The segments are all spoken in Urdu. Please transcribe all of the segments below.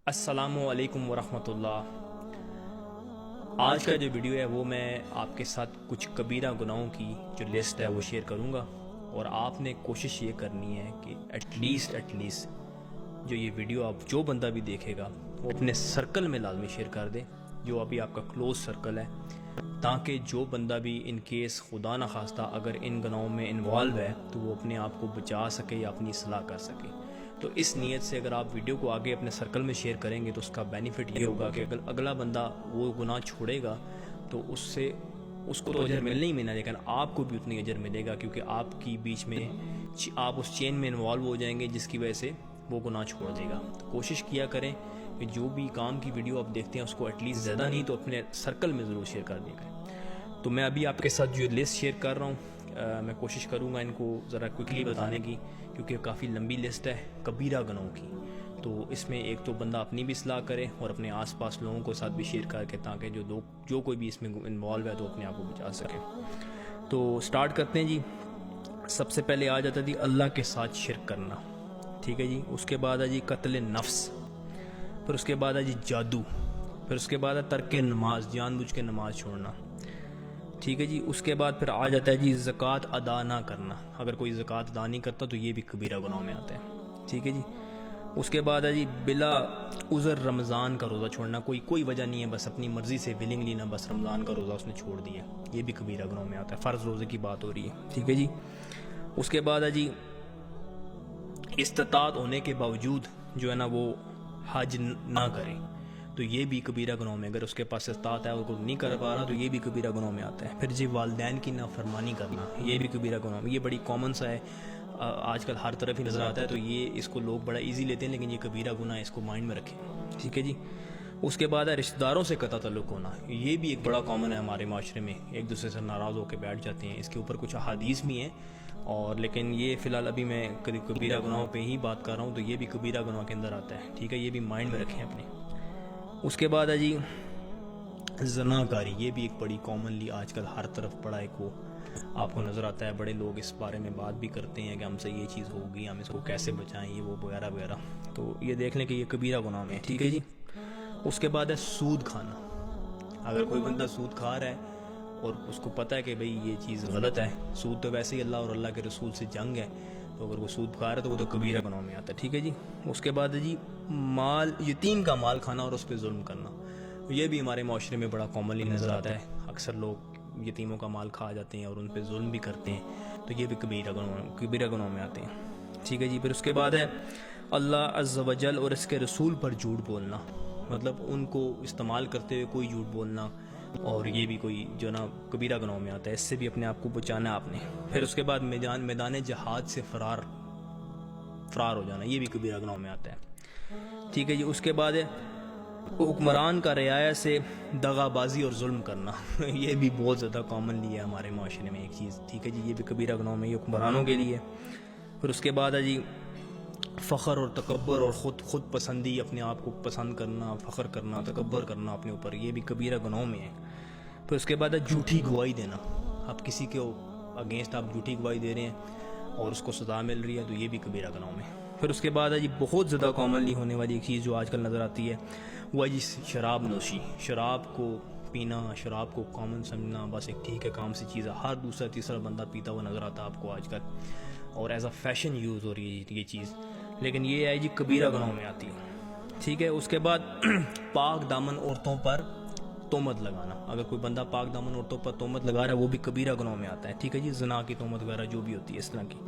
السلام علیکم ورحمۃ اللہ۔ آج کا جو ویڈیو ہے وہ میں آپ کے ساتھ کچھ کبیرہ گناہوں کی جو لسٹ ہے وہ شیئر کروں گا، اور آپ نے کوشش یہ کرنی ہے کہ ایٹ لیسٹ جو یہ ویڈیو آپ جو بندہ بھی دیکھے گا وہ اپنے سرکل میں لازمی شیئر کر دے، جو ابھی آپ کا کلوز سرکل ہے، تاکہ جو بندہ بھی ان کیس خدا نخواستہ اگر ان گناہوں میں انوالو ہے تو وہ اپنے آپ کو بچا سکے یا اپنی اصلاح کر سکے۔ تو اس نیت سے اگر آپ ویڈیو کو آگے اپنے سرکل میں شیئر کریں گے تو اس کا بینیفٹ یہ ہوگا کہ اگر اگلا بندہ وہ گناہ چھوڑے گا تو اس کو تو اجر ملنا ہی ملنا، لیکن آپ کو بھی اتنی اجر ملے گا، کیونکہ آپ کی بیچ میں آپ اس چین میں انوالو ہو جائیں گے جس کی وجہ سے وہ گناہ چھوڑ دے گا۔ تو کوشش کیا کریں کہ جو بھی کام کی ویڈیو آپ دیکھتے ہیں اس کو ایٹ لیسٹ زیادہ نہیں تو اپنے سرکل میں ضرور شیئر کر دیا کریں۔ تو میں ابھی آپ کے ساتھ جو لسٹ شیئر کر رہا ہوں میں کوشش کروں گا ان کو ذرا کوئکلی بتانے کی، کیونکہ کافی لمبی لسٹ ہے کبیرہ گناہوں کی۔ تو اس میں ایک تو بندہ اپنی بھی اصلاح کرے اور اپنے آس پاس لوگوں کے ساتھ بھی شیئر کر کے، تاکہ جو کوئی بھی اس میں انوالو ہے تو اپنے آپ کو بچا سکے۔ تو سٹارٹ کرتے ہیں جی۔ سب سے پہلے آ جاتا جی اللہ کے ساتھ شرک کرنا، ٹھیک ہے جی۔ اس کے بعد ہے جی قتل نفس، پھر اس کے بعد ہے جی جادو، پھر اس کے بعد ہے ترک نماز، جان بوجھ کے نماز چھوڑنا، ٹھیک ہے جی۔ اس کے بعد پھر آ جاتا ہے جی زکوٰۃ ادا نہ کرنا، اگر کوئی زکوٰۃ ادا نہیں کرتا تو یہ بھی کبیرہ گناہوں میں آتا ہے، ٹھیک ہے جی۔ اس کے بعد ہے جی بلا عذر رمضان کا روزہ چھوڑنا، کوئی وجہ نہیں ہے، بس اپنی مرضی سے ولنگلی نہ، بس رمضان کا روزہ اس نے چھوڑ دیا، یہ بھی کبیرہ گناہوں میں آتا ہے، فرض روزے کی بات ہو رہی ہے، ٹھیک ہے جی۔ اس کے بعد ہے جی استطاعت ہونے کے باوجود جو ہے نا وہ حج نہ کرے، تو یہ بھی کبیرہ گناہوں میں، اگر اس کے پاس استطاعت ہے اور کوئی نہیں کر پا رہا تو یہ بھی کبیرہ گناہوں میں آتا ہے۔ پھر جی والدین کی نافرمانی کرنا، یہ بھی کبیرہ گناہوں میں، یہ بڑی کامن سا ہے، آج کل ہر طرف ہی نظر آتا ہے، تو یہ اس کو لوگ بڑا ایزی لیتے ہیں، لیکن یہ کبیرہ گناہ ہے، اس کو مائنڈ میں رکھیں، ٹھیک ہے جی۔ اس کے بعد ہے رشتہ داروں سے قطع تعلق ہونا، یہ بھی ایک بڑا کامن ہے ہمارے معاشرے میں، ایک دوسرے سے ناراض ہو کے بیٹھ جاتے ہیں، اس کے اوپر کچھ احادیث بھی ہیں، اور لیکن یہ فی الحال ابھی میں کبیرہ گناہوں پہ ہی بات کر رہا ہوں، تو یہ بھی کبیرہ گناہ کے اندر آتا ہے، ٹھیک ہے، یہ بھی مائنڈ میں رکھیں اپنے۔ اس کے بعد ہے جی زنا کاری، یہ بھی ایک بڑی کامنلی آج کل ہر طرف بڑا ایک وہ آپ کو نظر آتا ہے، بڑے لوگ اس بارے میں بات بھی کرتے ہیں کہ ہم سے یہ چیز ہوگی، ہم اس کو کیسے بچائیں، یہ وہ وغیرہ وغیرہ، تو یہ دیکھ لیں کہ یہ کبیرہ گناہ میں ہے، ٹھیک ہے جی۔ اس کے بعد ہے سود کھانا، اگر کوئی بندہ سود کھا رہا ہے اور اس کو پتہ ہے کہ بھئی یہ چیز غلط ہے، سود تو ویسے ہی اللہ اور اللہ کے رسول سے جنگ ہے، تو اگر وہ سود کھا رہا ہے تو وہ تو کبیرہ گناہوں میں آتا ہے، ٹھیک ہے جی۔ اس کے بعد ہے جی یتیم کا مال کھانا اور اس پہ ظلم کرنا، یہ بھی ہمارے معاشرے میں بڑا کامنلی نظر آتا ہے، اکثر لوگ یتیموں کا مال کھا جاتے ہیں اور ان پہ ظلم بھی کرتے ہیں، تو یہ بھی کبیرہ گناہوں میں آتے ہیں، ٹھیک ہے جی۔ پھر اس کے بعد ہے اللہ عز و جل اور اس کے رسول پر جھوٹ بولنا، مطلب ان کو استعمال کرتے ہوئے کوئی جھوٹ بولنا، اور یہ بھی کوئی جو نا کبیرہ گناہوں میں آتا ہے، اس سے بھی اپنے آپ کو بچانا ہے آپ نے۔ پھر اس کے بعد میدان جہاد سے فرار ہو جانا، یہ بھی کبیرہ گناہوں میں آتا ہے، ٹھیک ہے جی۔ اس کے بعد ہے حکمران کا رعایا سے دغا بازی اور ظلم کرنا، یہ بھی بہت زیادہ کامنلی ہے ہمارے معاشرے میں ایک چیز، ٹھیک ہے جی، یہ بھی کبیرہ گناہوں میں، یہ حکمرانوں کے لیے۔ پھر اس کے بعد ہے جی فخر اور تکبر اور خود پسندی، اپنے آپ کو پسند کرنا، فخر کرنا، تکبر کرنا اپنے اوپر، یہ بھی کبیرہ گناہوں میں ہے۔ پھر اس کے بعد ہے جھوٹی گواہی دینا، آپ کسی کے اگینسٹ آپ جھوٹی گواہی دے رہے ہیں اور اس کو سزا مل رہی ہے، تو یہ بھی کبیرہ گناہوں میں۔ پھر اس کے بعد ہے جی بہت زیادہ کامنلی ہونے والی ایک چیز جو آج کل نظر آتی ہے، وہ ہے جی شراب نوشی، شراب کو پینا، شراب کو کامن سمجھنا، بس ایک ٹھیک ہے کام سی چیز ہے، ہر دوسرا تیسرا بندہ پیتا ہوا نظر آتا ہے آپ کو آج کل، اور ایز اے فیشن یوز ہو رہی ہے یہ چیز، لیکن یہ ہے جی کبیرہ گناہوں میں آتی ہے، ٹھیک ہے۔ اس کے بعد پاک دامن عورتوں پر تہمت لگانا، اگر کوئی بندہ پاک دامن عورتوں پر تہمت لگا رہا ہے وہ بھی کبیرہ گناہوں میں آتا ہے، ٹھیک ہے جی، زنا کی تہمت وغیرہ جو بھی ہوتی ہے اس طرح کی۔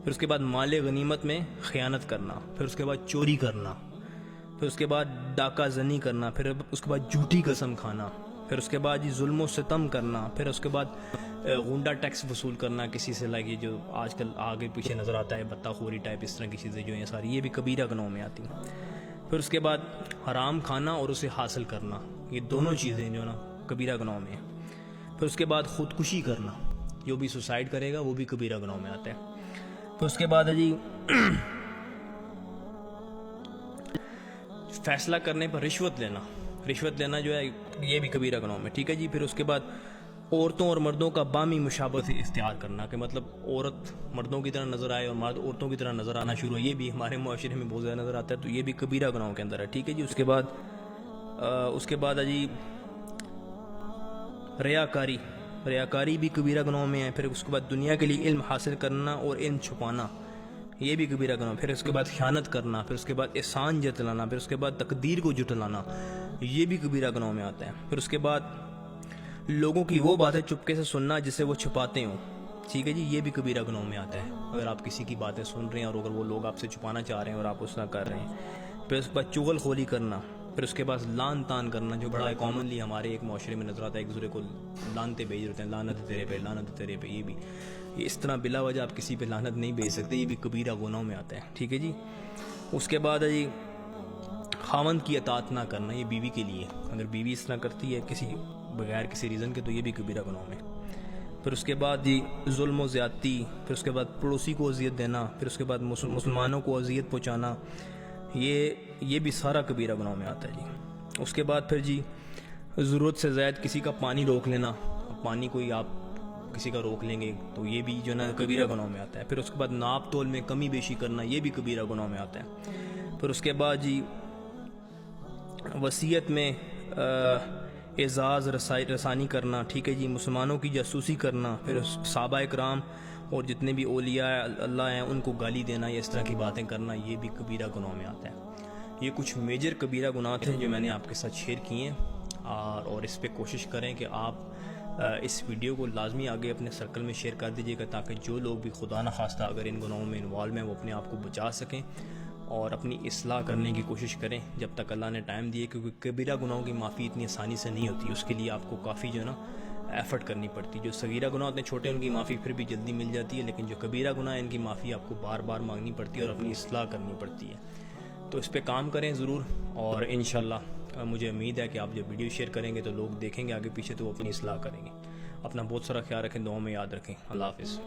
پھر اس کے بعد مال غنیمت میں خیانت کرنا، پھر اس کے بعد چوری کرنا، پھر اس کے بعد ڈاکہ زنی کرنا، پھر اس کے بعد جھوٹی قسم کھانا، پھر اس کے بعد جی ظلم و ستم کرنا، پھر اس کے بعد غنڈہ ٹیکس وصول کرنا کسی سے، لگے جو آج کل آگے پیچھے نظر آتا ہے، بتہ خوری ٹائپ اس طرح کی چیزیں جو ہیں ساری، یہ بھی کبیرہ گناہوں میں آتی ہیں۔ پھر اس کے بعد حرام کھانا اور اسے حاصل کرنا، یہ دونوں چیزیں جو نا کبیرہ گناہوں میں ہیں۔ پھر اس کے بعد خودکشی کرنا، جو بھی سوسائڈ کرے گا وہ بھی کبیرہ گناہوں میں آتا ہے۔ پھر اس کے بعد ہے جی فیصلہ کرنے پر رشوت لینا جو ہے یہ بھی کبیرہ گناہوں میں، ٹھیک ہے جی۔ پھر اس کے بعد عورتوں اور مردوں کا باہمی مشابہت اختیار کرنا، کہ مطلب عورت مردوں کی طرح نظر آئے اور مرد عورتوں کی طرح نظر آنا شروع ہو، یہ بھی ہمارے معاشرے میں بہت زیادہ نظر آتا ہے، تو یہ بھی کبیرہ گناہوں کے اندر ہے، ٹھیک ہے جی۔ اس کے بعد ہے جی ریاکاری بھی کبیرہ گناہوں میں ہے۔ پھر اس کے بعد دنیا کے لیے علم حاصل کرنا اور علم چھپانا، یہ بھی کبیرہ گناہ۔ پھر اس کے بعد خیانت کرنا، پھر اس کے بعد احسان جتلانا، پھر اس کے بعد تقدیر کو جھٹلانا، یہ بھی کبیرہ گناہوں میں آتا ہے۔ پھر اس کے بعد لوگوں کی وہ باتیں چپکے سے سننا جسے وہ چھپاتے ہوں، ٹھیک ہے جی، یہ بھی کبیرہ گناہوں میں آتا ہے۔ اگر آپ کسی کی باتیں سن رہے ہیں اور اگر وہ لوگ آپ سے چھپانا چاہ رہے ہیں اور آپ اس طرح کر رہے ہیں۔ پھر اس کے بعد چغل خوری کرنا، پھر اس کے بعد لان تان کرنا، جو بڑا کامنلی ہمارے ایک معاشرے میں نظر آتا ہے، ایک دوسرے کو لانتے بھیج رہتے ہیں، لعنت تیرے پہ، لعنت تیرے پہ، یہ اس طرح بلا وجہ آپ کسی پہ لعنت نہیں بھیج سکتے، یہ بھی کبیرہ گناہوں میں آتا ہے، ٹھیک ہے جی۔ اس کے بعد ہے جی خاوند کی اطاعت نہ کرنا، یہ بیوی کے لیے، اگر بیوی اس طرح کرتی ہے کسی بغیر کسی ریزن کے، تو یہ بھی کبیرہ گناہوں میں۔ پھر اس کے بعد جی ظلم و زیادتی، پھر اس کے بعد پڑوسی کو اذیت دینا، پھر اس کے بعد مسلمانوں کو اذیت پہنچانا، یہ بھی سارا کبیرہ گناہوں میں آتا ہے جی۔ اس کے بعد پھر جی ضرورت سے زائد کسی کا پانی روک لینا، پانی کوئی آپ کسی کا روک لیں گے تو یہ بھی جو ہے نا کبیرہ گناہوں میں آتا ہے۔ پھر اس کے بعد ناپ تول میں کمی بیشی کرنا، یہ بھی کبیرہ گناہوں میں آتا ہے۔ پھر اس کے بعد جی وصیت میں اعزاز رسانی کرنا، ٹھیک ہے جی، مسلمانوں کی جاسوسی کرنا، پھر صحابہ کرام اور جتنے بھی اولیاء اللہ ہیں ان کو گالی دینا یا اس طرح کی باتیں کرنا، یہ بھی کبیرہ گناہوں میں آتا ہے۔ یہ کچھ میجر کبیرہ گناہ تھے جو میں نے آپ کے ساتھ شیئر کیے ہیں، اور اس پہ کوشش کریں کہ آپ اس ویڈیو کو لازمی آگے اپنے سرکل میں شیئر کر دیجیے گا، تاکہ جو لوگ بھی خدا نخواستہ اگر ان گناہوں میں انوالو ہیں وہ اپنے آپ کو بچا سکیں اور اپنی اصلاح کرنے کی کوشش کریں جب تک اللہ نے ٹائم دیے، کیونکہ کبیرہ گناہوں کی معافی اتنی آسانی سے نہیں ہوتی، اس کے لیے آپ کو کافی جو ہے نا ایفرٹ کرنی پڑتی۔ جو صغیرہ گناہ ہوتے ہیں چھوٹے، ان کی معافی پھر بھی جلدی مل جاتی ہے، لیکن جو کبیرہ گناہ ہیں ان کی معافی آپ کو بار بار مانگنی پڑتی ہے اور اپنی اصلاح کرنی پڑتی ہے۔ تو اس پہ کام کریں ضرور، اور انشاءاللہ مجھے امید ہے کہ آپ جب ویڈیو شیئر کریں گے تو لوگ دیکھیں گے آگے پیچھے تو وہ اپنی اصلاح کریں گے۔ اپنا بہت سارا خیال رکھیں، دعاؤں میں یاد رکھیں۔ اللہ حافظ۔